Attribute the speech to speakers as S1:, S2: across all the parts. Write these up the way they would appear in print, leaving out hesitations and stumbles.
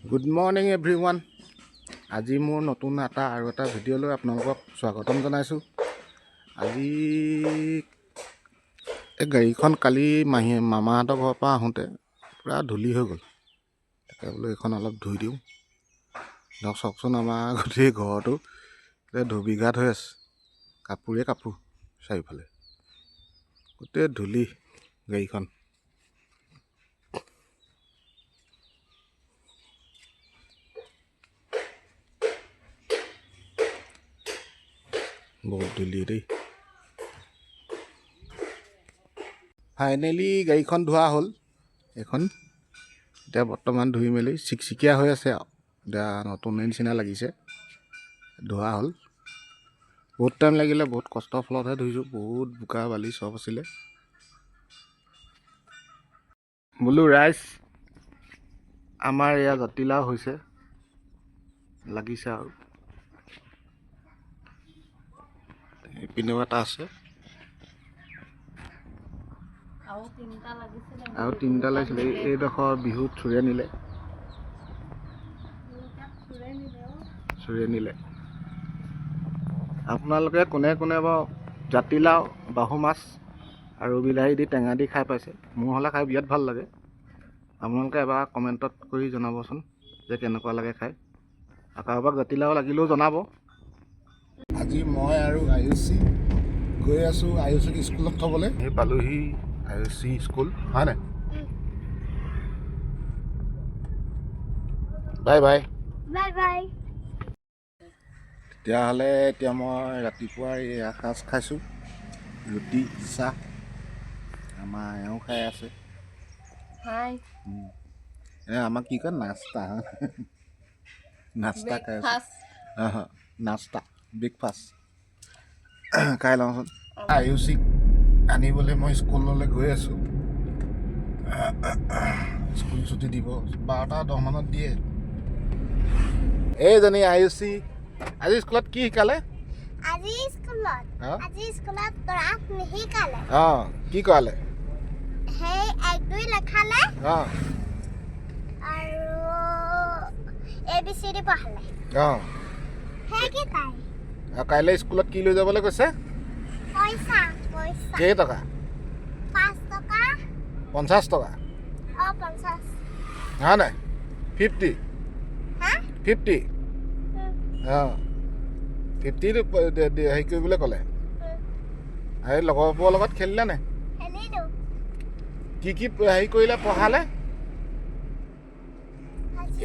S1: Good morning everyone. আজি মোৰ নতুন এটা ভিডিঅ'লৈ আপোনালোকক স্বাগতম জনাইছো। আজি এই গাড়ীখন কালি মামাহঁতৰ ঘৰৰ পৰা আহোঁতে পুৰা ধূলি হৈ গ'ল। তাকে বোলো এইখন অলপ ধুই দিওঁ। ধৰক চাওকচোন আমাৰ গোটেই ঘৰটো ধুবিঘাত হৈ আছে। কাপোৰে কাপোৰ চাৰিওফালে গোটেই ধূলি গাড়ীখন। বহুত ধূলি দেই। ফাইনেলি গাড়ীখন ধোৱা হ'ল। এখন এতিয়া বৰ্তমান ধুই মেলি চিকচিকীয়া হৈ আছে আৰু এতিয়া নতুন নিচিনা লাগিছে। ধোৱা হ'ল, বহুত টাইম লাগিলে, বহুত কষ্টৰ ফলতহে ধুইছোঁ। বহুত বোকা বালি চব আছিলে। বোলো ৰাইজ, আমাৰ এয়া জাতিলাও হৈছে, লাগিছে আৰু ইপিনেও এটা আছে আৰু তিনিটা লাগিছিলে। এইডোখৰ বিহুত চুৰে নিলে। আপোনালোকে কোনে কোনে বাৰু জাতিলাও, বাহু মাছ আৰু বিলাহী দি টেঙা দি খাই পাইছে? মোৰ হ'লে খাই বিৰাট ভাল লাগে। আপোনালোকে এবাৰ কমেণ্টত কৰি জনাবচোন যে কেনেকুৱা লাগে খাই। আৰু কাৰোবাক জাতিলাও লাগিলেও জনাব। আজি মই আৰু আয়ুষী গৈ আছোঁ আয়ুষীক স্কুলত থ'বলৈ। সেই পালোহি আয়ুষী স্কুল, হয় নাই? Bye bye.
S2: Bye bye.
S1: তেতিয়াহ'লে এতিয়া মই ৰাতিপুৱাৰ এই এসাঁজ খাইছোঁ, ৰুটি চাহ। আমাৰ এওঁ খাই আছে। আমাক কি কয়? নাস্তা। নাস্তা খাই আছে। নাস্তা ব্ৰেকফাষ্ট খাই লওঁচোন। আয়ুষীক আনিবলৈ মই স্কুললৈ গৈ আছোঁ। স্কুল ছুটি দিব 12:10 মানত দিয়ে। এইজনী আয়ুষী আজি স্কুলত কি শিকালে?
S2: আজি স্কুলত তৰাক নিশিকালে।
S1: কি কৰালে?
S2: সেই 1-2 লেখালে আৰু ABCD পঢ়ালে। সেইকেইটাই।
S1: আৰু কাইলৈ স্কুলত কি লৈ যাবলৈ কৈছে?
S2: পইচা।
S1: কেই টকা?
S2: 5 টকা।
S1: 50 টকা?
S2: 50।
S1: হয় নাই? 50? 50? 50 হেৰি কৰিবলৈ ক'লে। আৰু লগৰবোৰৰ লগত খেলিলে নে?
S2: খেলিলোঁ।
S1: কি হেৰি কৰিলে, পঢ়ালে?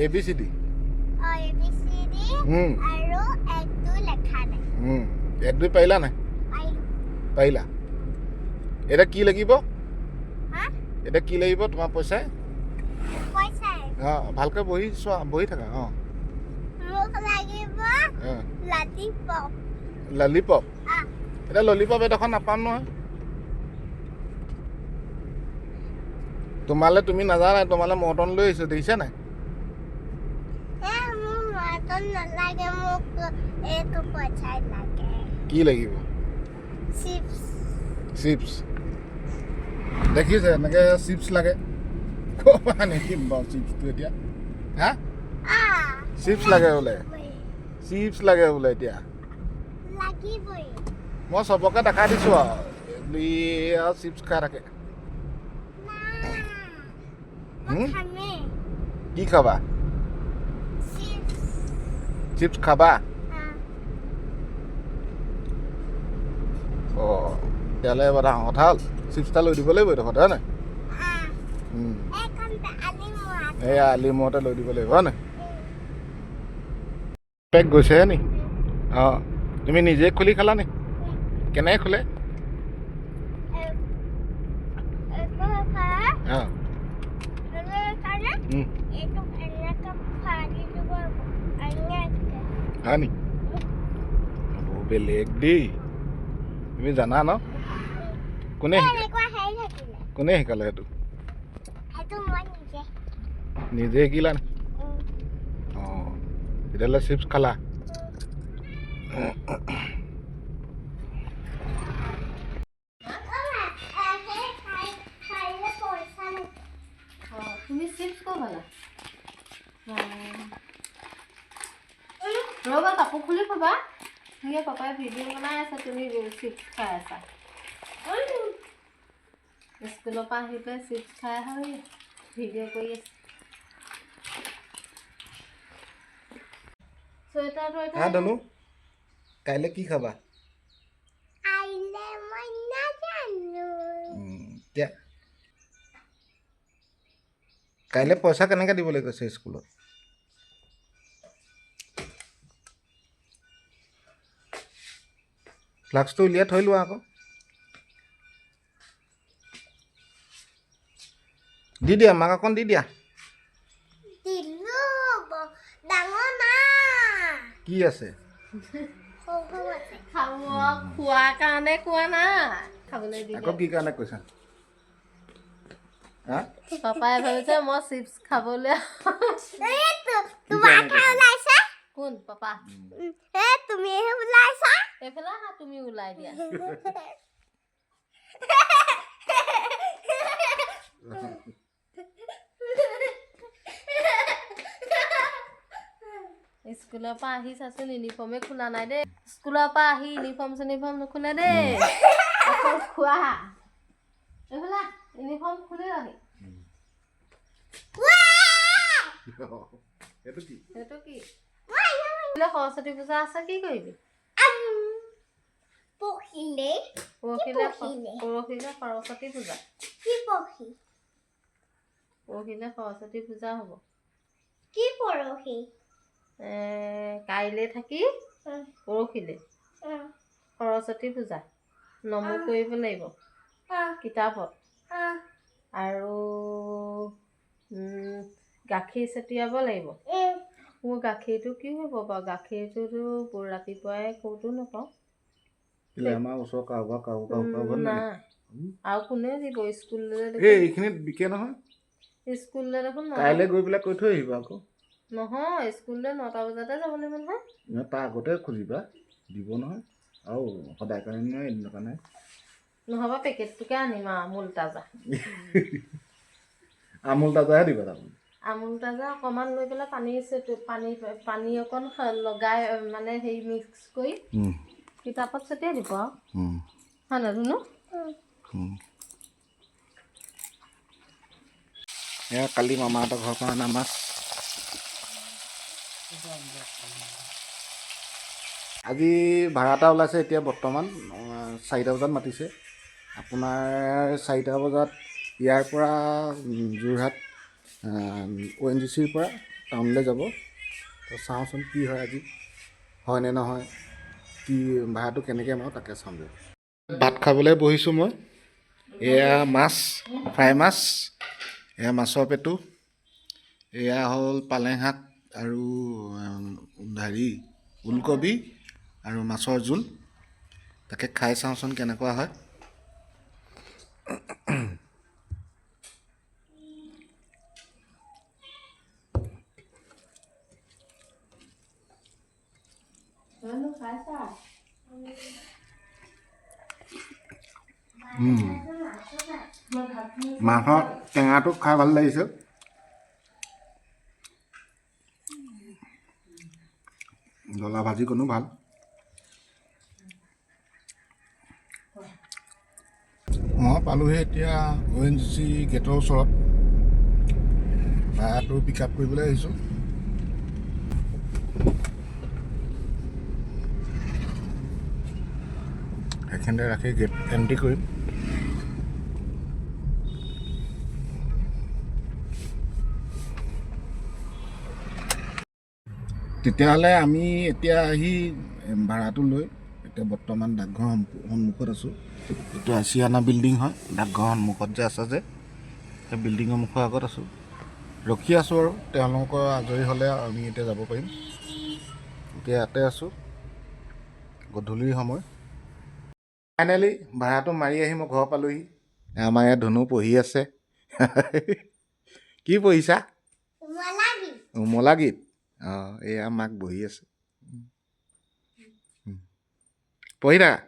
S1: ABCD?
S2: ABCD আৰু 1-2 লেখালে।
S1: 1-2 পাৰিলা নাই? পাৰিলা। এতিয়া কি লাগিব? এতিয়া কি লাগিব তোমাৰ? পইচাই? ভালকৈ বহি থাকা।
S2: মোক লাগিব
S1: ললিপপ। এতিয়া ললিপপ এডোখৰ নাপাম নহয়। তুমি নাজানা, তোমালৈ মৰ্টন লৈ আহিছোঁ, দেখিছা নাই?
S2: মোক মৰ্টন নালাগে, মোক এইটো পইচাই লাগে।
S1: কি লাগিব? চিপছ। দেখিছে এনেকৈ চিপছ লাগে। ক'ৰ পৰা আনিম বাৰু চিপছটো এতিয়া? চিপছ লাগে বোলে। এতিয়া
S2: লাগিবই।
S1: মই চবকে দেখাই দিছোঁ আৰু চিপছ খাই থাকে। কি খাবা? চিপছ খাবা? তেতিয়াহ'লে এবাৰ ডাঙৰ কথা হ'ল, চিপছ এটা লৈ দিব লাগিব এইডোখৰতে, হয় নাই? এয়া আলিমূৰতে লৈ দিব লাগিব, হয় নাই? পেক গৈছেহে নি? তুমি নিজে খুলি খালা নি? কেনেকৈ খোলে? হয় নি? বেলেগ দেই। তুমি জানা ন? কোনে শিকালে সেইটো? নিজে শিকিলা নি? তেতিয়াহ'লে চিপছ খালা?
S3: তুমি চিপছ ক'ৰ পালা? ৰ'বা কাপোৰ খুলি থ'বা সেয়ে পাপাই ভিডিঅ' বনাই আছে তুমি চিপছ খাই আছা স্কুলৰ পৰা আহি পেলাই চিপছ খাই আহা ভিডিঅ' কৰি আছে চুৱেটাৰটো
S1: হা ধনু কাইলৈ কি খাবা
S2: আইলে মই নাজানো
S1: এতিয়া কাইলৈ পইচা কেনেকৈ দিবলৈ কৈছে স্কুলত ফ্লাক্সটো উলিয়াই থৈ লোৱা আকৌ দি দিয়া মাক অকণ দি দিয়া
S2: দিলো ডাঙৰ না
S1: কি আছে
S2: সৰু আছে
S3: খাব খোৱাৰ কাৰণে কোৱা নাই খাবলৈ দি
S1: আকৌ কি কাৰণে কৈছা হা
S3: পাপাই ভাবিছে মই চিপছ খাবলৈ
S2: তোমাৰ ওলাইছা
S3: কোন পাপা
S2: তুমিহে ওলাইছা
S3: এইফালে আহা তুমি ওলাই দিয়া স্কুলৰ পৰা আহি চাচোন ইউনিফৰ্মে খোলা নাই দেই স্কুলৰ পৰা আহি ইউনিফৰ্ম নুখোলে দেই অকল খোৱা এইফালে ইউনিফৰ্ম খুলি আহি সেইটো কি সৰস্বতী পূজা আছে কি কৰিবি
S2: পঢ়িলে
S3: পৰহিলে সৰস্বতী পূজা
S2: কি পঢ়ি
S3: পৰহিলে সৰস্বতী পূজা হ'ব
S2: কি পৰহি
S3: কাইলৈ থাকি পৰহিলে সৰস্বতী পূজা নমো কৰিব লাগিব কিতাপত আৰু গাখীৰ ছটিয়াব লাগিব মোৰ গাখীৰটো কি হ'ব বাৰু গাখীৰটোতো ৰাতিপুৱাই ক'তো নাপাওঁ
S1: আমাৰ ওচৰৰ কাৰোবাৰ
S3: নাই আৰু কোনে দিব স্কুললৈ
S1: এইখিনিত বিকে নহয়
S3: স্কুললৈ দেখোন
S1: কাইলৈ গৈ পেলাই কৈ থৈ আহিবা আকৌ
S3: নহয় স্কুললৈ 9টা বজাতে যাব লাগিব নহয়
S1: তাৰ আগতে খুজিবা দিব নহয় আৰু সদায় কাৰণে নহয় এদিনৰ কাৰণে
S3: নহ'বা পেকেটটোকে আনিম আৰু আমুল তাজা
S1: আমুল তাজাহে দিবা তাৰমানে
S3: আমুল তাজা অকণমান লৈ পেলাই পানী অকণ লগাই মানে হেৰি মিক্স কৰি কিতাপত ছটিয়াই দিব আৰু হয় নহয় ধুনু
S1: এয়া কালি মামাহঁতৰ ঘৰৰ পৰা অনা মাছ আজি ভাড়া এটা ওলাইছে এতিয়া বৰ্তমান 4টা বজাত মাতিছে আপোনাৰ 4টা বজাত ইয়াৰ পৰা যোৰহাট ONGCৰ পৰা টাউনলৈ যাব তো চাওঁচোন কি হয় আজি হয়নে নহয় কি ভাড়াটো কেনেকৈ মাৰোঁ তাকে চাওঁগৈ ভাত খাবলৈ বহিছোঁ মই এয়া মাছ ফ্ৰাই মাছ এয়া মাছৰ পেটু এয়া হ'ল পালেং শাক আৰু হেৰি ওলকবি আৰু মাছৰ জোল তাকে খাই চাওঁচোন কেনেকুৱা হয় মাছৰ টেঙাটো খাই ভাল লাগিছে জ্বলা ভাজিকণো ভাল মই পালোহি এতিয়া ONGC গেটৰ ওচৰত ভাড়াটো পিক আপ কৰিবলৈ আহিছোঁ সেইখিনিতে ৰাখি গেট এণ্ট্ৰি কৰিম তেতিয়াহ'লে আমি এতিয়া আহি ভাড়াটো লৈ এতিয়া বৰ্তমান ডাকঘৰ সন্মুখত আছোঁ এইটো আছিয়ানা বিল্ডিং হয় ডাকঘৰ সন্মুখত যে আছে যে সেই বিল্ডিঙৰ মুখৰ আগত আছোঁ ৰখি আছোঁ আৰু তেওঁলোকৰ আজৰি হ'লে আমি এতিয়া যাব পাৰিম এতিয়া ইয়াতে আছোঁ গধূলিৰ সময় ফাইনেলি ভাড়াটো মাৰি আহি মই ঘৰ পালোহি আমাৰ ইয়াত ধনু পঢ়ি আছে কি পঢ়িছা উমলা গীত অঁ এয়া মাক বহি আছে পঢ়ি থাকা